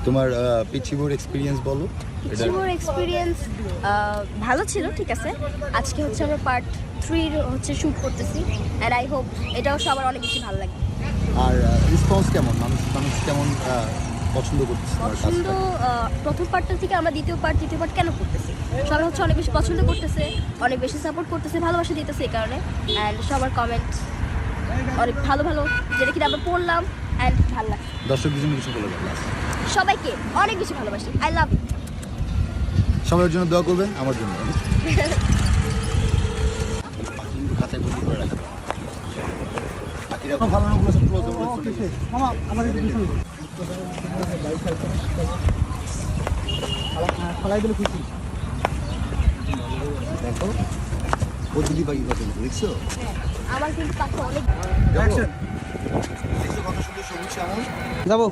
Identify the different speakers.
Speaker 1: তোমার পিচিবোর এক্সপিরিয়েন্স বলো।
Speaker 2: পিচিবোর এক্সপিরিয়েন্স ভালো ছিল, ঠিক আছে। আজকে হচ্ছে আমরা পার্ট 3 হচ্ছে শ্যুট করতেছি, অ্যান্ড আই হোপ এটাও সবার অনেক বেশি ভালো লাগে।
Speaker 1: আর রেসপন্স কেমন, মানুষ কেমন পছন্দ করতেছে তোমার
Speaker 2: পছন্দ
Speaker 1: কাজটা?
Speaker 2: প্রথম পার্টটা থেকে আমরা দ্বিতীয় পার্ট কেন করতেছি, সবাই হচ্ছে অনেক বেশি পছন্দ করতেছে, অনেক বেশি সাপোর্ট করতেছে, ভালোবাসা দিতেছে এই কারণে। অ্যান্ড সবার কমেন্ট অনেক ভালো ভালো, যেটা কিনা আমরা পড়লাম, অ্যান্ড ভালো লাগছে।
Speaker 1: দর্শকদের জন্য কিছু বলে যাবে
Speaker 2: সবাইকে অনেক বেশি ভালোবাসি, আই লাভ ইউ।
Speaker 1: সবার জন্য দোয়া করবেন, আমার জন্য। খাতায় বন্দি করে রাখবেন। বাকিরা ভালো না বলে ক্লোজ করে মামা আমাদের কিছু ফলাই দিলে খুশি। দেখো প্রতিটি বাকি কত দেখছো?
Speaker 2: আমার কিন্তু পাখি অনেক
Speaker 1: দেখছো কত সুন্দর সবুজ শ্যামল।
Speaker 3: যাবো।